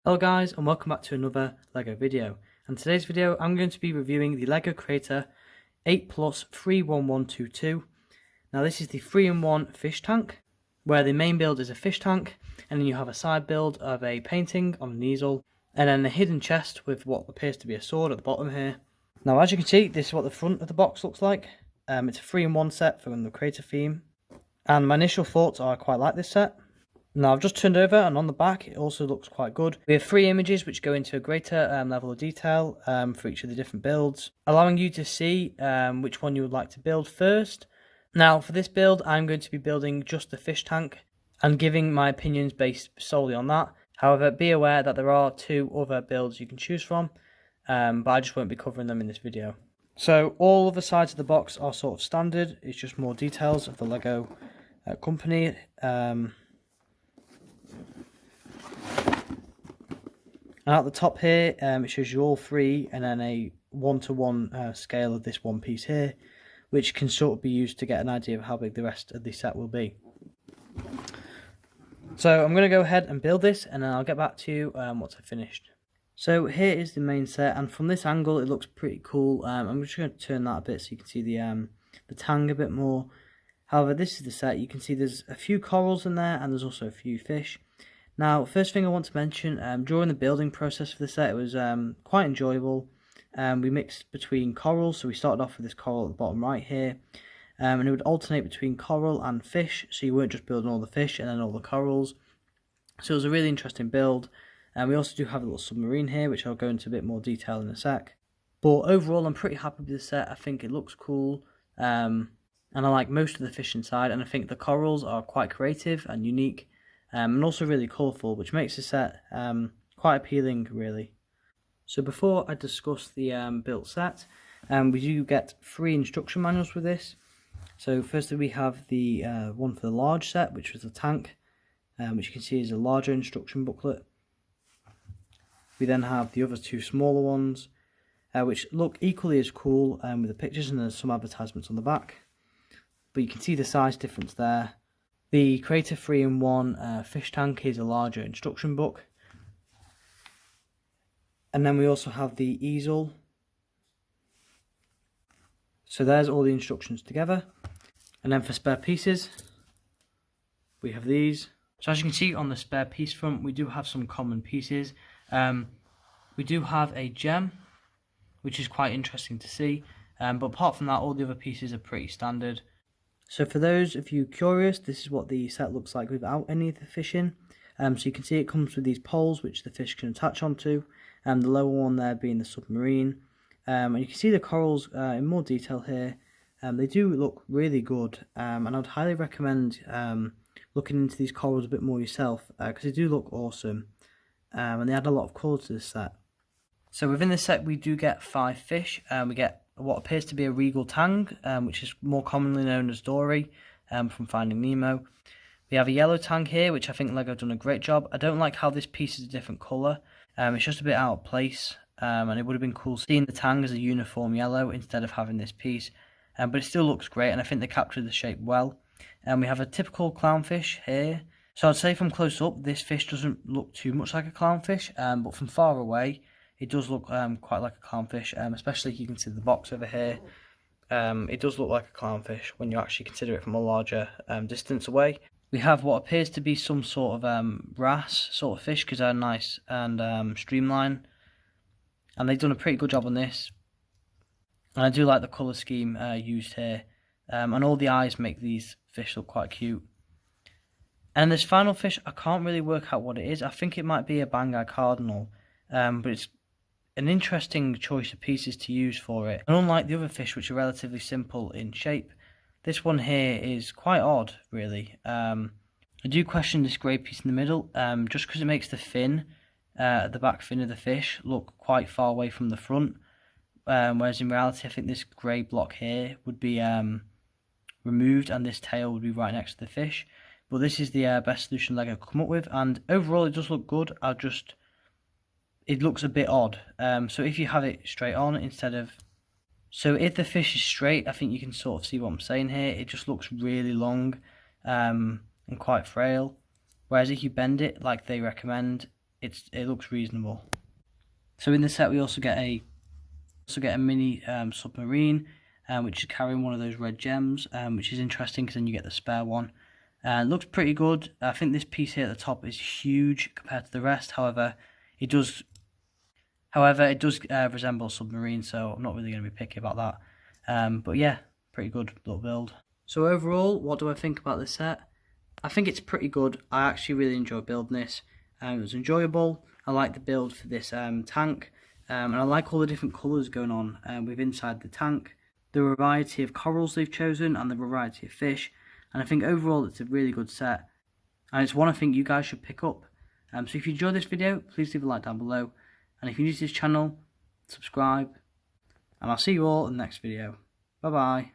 Hello guys, and welcome back to another LEGO video. And today's video I'm going to be reviewing the LEGO Creator 8 Plus 31122. Now this is the 3-in-1 fish tank, where the main build is a fish tank, and then you have a side build of a painting on an easel, and then a hidden chest with what appears to be a sword at the bottom here. Now as you can see, this is what the front of the box looks like. It's a 3-in-1 set from the Creator theme, and my initial thoughts are I quite like this set. Now I've just turned over, and on the back it also looks quite good. We have 3 images which go into a greater level of detail for each of the different builds, allowing you to see which one you would like to build first. Now for this build I'm going to be building just the fish tank and giving my opinions based solely on that. However, be aware that there are 2 other builds you can choose from, but I just won't be covering them in this video. So all of the sides of the box are sort of standard, it's just more details of the LEGO company. And at the top here, it shows you all 3 and then a 1-to-1 scale of this one piece here, which can sort of be used to get an idea of how big the rest of the set will be. So I'm going to go ahead and build this, and then I'll get back to you once I've finished. So here is the main set, and from this angle it looks pretty cool. I'm just going to turn that a bit so you can see the tang a bit more. However, this is the set. You can see there's a few corals in there, and there's also a few fish. Now, first thing I want to mention, during the building process for the set, it was quite enjoyable. We mixed between corals, so we started off with this coral at the bottom right here, and it would alternate between coral and fish, so you weren't just building all the fish and then all the corals. So it was a really interesting build. And we also do have a little submarine here, which I'll go into a bit more detail in a sec. But overall, I'm pretty happy with the set. I think it looks cool, and I like most of the fish inside, and I think the corals are quite creative and unique. And also really colourful, which makes the set quite appealing, really. So before I discuss the built set, we do get 3 instruction manuals with this. So firstly we have the one for the large set, which was the tank, which you can see is a larger instruction booklet. We then have the other 2 smaller ones, which look equally as cool with the pictures, and there's some advertisements on the back. But you can see the size difference there. The Creator 3-in-1 fish tank is a larger instruction book. And then we also have the easel. So there's all the instructions together. And then for spare pieces, we have these. So as you can see on the spare piece front, we do have some common pieces. We do have a gem, which is quite interesting to see. But apart from that, all the other pieces are pretty standard. So for those of you curious, this is what the set looks like without any of the fish in. So you can see it comes with these poles which the fish can attach onto, and the lower one there being the submarine. And you can see the corals in more detail here. They do look really good, and I'd highly recommend looking into these corals a bit more yourself, because they do look awesome, and they add a lot of colour to this set. So within this set we do get 5 fish. We get what appears to be a regal tang, which is more commonly known as Dory from Finding Nemo. We have a yellow tang here, which I think LEGO have done a great job. I don't like how this piece is a different colour. It's just a bit out of place, and it would have been cool seeing the tang as a uniform yellow instead of having this piece. But it still looks great, and I think they captured the shape well. We have a typical clownfish here. So I'd say from close up, this fish doesn't look too much like a clownfish, but from far away, it does look quite like a clownfish, especially if you can see the box over here. It does look like a clownfish when you actually consider it from a larger distance away. We have what appears to be some sort of wrasse sort of fish, because they're nice and streamlined. And they've done a pretty good job on this. And I do like the colour scheme used here. And all the eyes make these fish look quite cute. And this final fish, I can't really work out what it is. I think it might be a Bang-Eye Cardinal, but it's an interesting choice of pieces to use for it. And unlike the other fish, which are relatively simple in shape, this one here is quite odd, really. I do question this grey piece in the middle, just because it makes the fin, the back fin of the fish, look quite far away from the front. Whereas in reality, I think this grey block here would be removed, and this tail would be right next to the fish. But this is the best solution LEGO could come up with, and overall it does look good. It looks a bit odd. So if you have it straight on instead of... So if the fish is straight, I think you can sort of see what I'm saying here. It just looks really long and quite frail. Whereas if you bend it like they recommend, it looks reasonable. So in the set we also get a mini submarine, which is carrying one of those red gems, which is interesting because then you get the spare one. It looks pretty good. I think this piece here at the top is huge compared to the rest. However, it does resemble a submarine, so I'm not really going to be picky about that. But yeah, pretty good little build. So overall, what do I think about this set? I think it's pretty good. I actually really enjoyed building this. It was enjoyable. I like the build for this tank, and I like all the different colours going on with inside the tank, the variety of corals they've chosen, and the variety of fish. And I think overall it's a really good set, and it's one I think you guys should pick up. So if you enjoyed this video, please leave a like down below, and if you're new to this channel, subscribe, and I'll see you all in the next video. Bye bye.